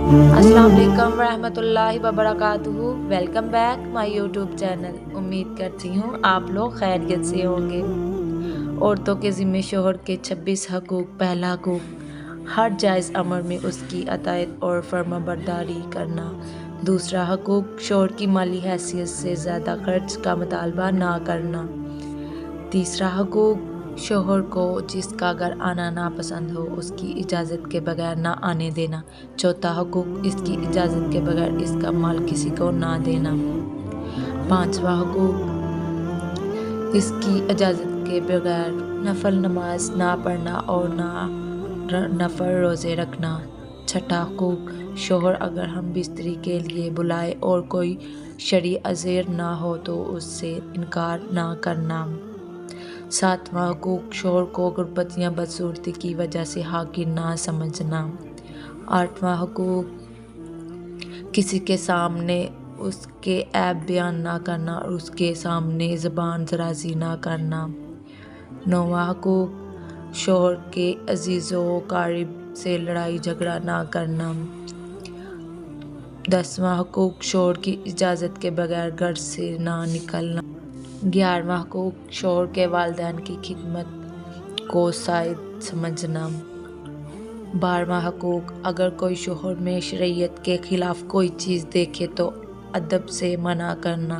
अस्सलाम वालेकुम रहमतुल्लाहि व बरकातुहू। Welcome back my YouTube channel. उम्मीद करती हूँ आप लोग खैरियत से होंगे। औरतों के ज़िम्मे शोहर के 26 हकूक़। पहला हकूक़, हर जायज़ अमर में उसकी अतायत और फर्माबरदारी करना। दूसरा हकूक़, शोहर की माली हैसियत से ज़्यादा खर्च का मुतालबा ना करना। तीसरा हकूक़, शोहर को जिसका घर आना नापसंद हो उसकी इजाज़त के बगैर ना आने देना। चौथा हकूक़, इसकी इजाज़त के बगैर इसका माल किसी को ना देना। पाँचवा हकूक़, इसकी इजाज़त के बगैर नफल नमाज ना पढ़ना और ना नफल रोज़े रखना। छठा हकूक़, शोहर अगर हम बिस्तरी के लिए बुलाए और कोई शरई अज़र ना हो तो उससे इनकार ना करना। सातवां हकूक़, शोहर को गुर्बत या बदसूरती की वजह से हाकिर ना समझना। आठवां हकूक़, किसी के सामने उसके ऐब बयान ना करना और उसके सामने ज़बान दराज़ी ना करना। नौवां हकूक़, शोहर के अज़ीज़ो क़रीब से लड़ाई झगड़ा ना करना। 10वां हकूक़, शोहर की इजाज़त के बगैर घर से ना निकलना। 11वां हकूक़, शोहर के वालिदैन की खिदमत को साइद समझना। 12वां हकूक़, अगर कोई शोहर में शरीयत के ख़िलाफ़ कोई चीज़ देखे तो अदब से मना करना।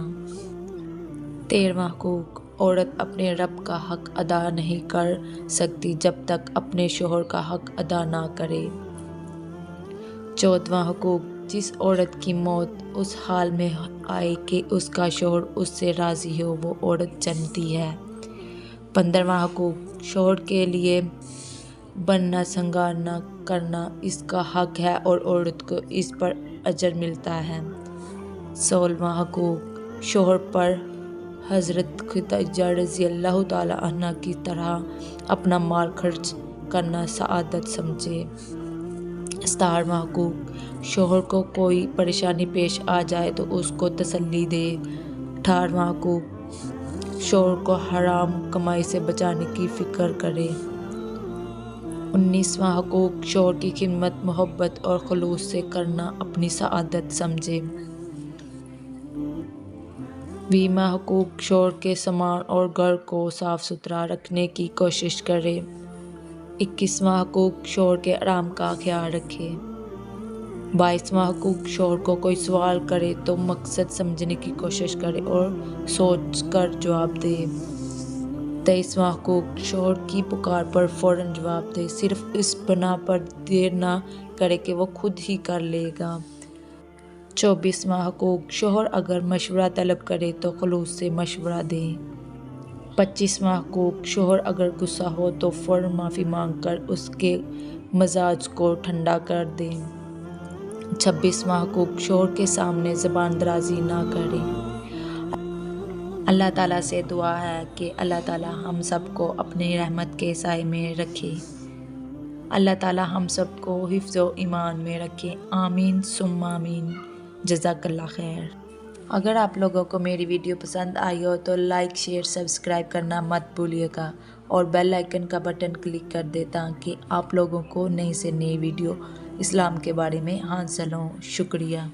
13वां हकूक़, औरत अपने रब का हक़ अदा नहीं कर सकती जब तक अपने शोहर का हक़ अदा ना करे। 14वां हकूक़, जिस औरत की मौत उस हाल में आए कि उसका शोहर उससे राज़ी हो वो औरत जन्नती है। 15वां हकूक़, शोहर के लिए बनना संगार न करना इसका हक़ है और औरत को इस पर अजर मिलता है। 16वां हकूक़, शोहर पर हज़रत खदीजा रज़ियल्लाहु ताला अन्हा की तरह अपना माल खर्च करना सआदत समझे। 17वां हकूक़, शोहर को कोई परेशानी पेश आ जाए तो उसको तसल्ली दे। 18वां हकूक़, शोहर को हराम कमाई से बचाने की फ़िक्र करे। 19वां हकूक़, शोहर की खिदमत मोहब्बत और खुलूस से करना अपनी सआदत समझे। 20वां हकूक़, शोहर के सामान और घर को साफ़ सुथरा रखने की कोशिश करे। 21वां हकूक़, शोहर के आराम का ख्याल रखे। 22वां हकूक़, शोहर को कोई सवाल करे तो मकसद समझने की कोशिश करे और सोच कर जवाब दे। 23वां हकूक़, शोहर की पुकार पर फ़ौरन जवाब दे, सिर्फ़ इस बना पर देर ना करे कि वो खुद ही कर लेगा। 24वां हकूक़, शोहर अगर मशवरा तलब करे तो खुलूस से मशवरा दे। 25वां हकूक़, शोहर अगर गुस्सा हो तो फ़ौरन माफ़ी मांग कर उसके मजाज को ठंडा कर दे। 26वां हकूक़, शोहर के सामने ज़बान दराज़ी ना करे। अल्लाह ताला से दुआ है कि अल्लाह ताला हम सब को अपनी रहमत के साए में रखे। अल्लाह ताला हम सब को हिफ्ज़ व ईमान में रखे। आमीन सुम्मा आमीन। जज़ाकल्लाह खैर। अगर आप लोगों को मेरी वीडियो पसंद आई हो तो लाइक शेयर सब्सक्राइब करना मत भूलिएगा और बेल आइकन का बटन क्लिक कर दे ताकि आप लोगों को नई से नई वीडियो इस्लाम के बारे में हासिल हो। शुक्रिया।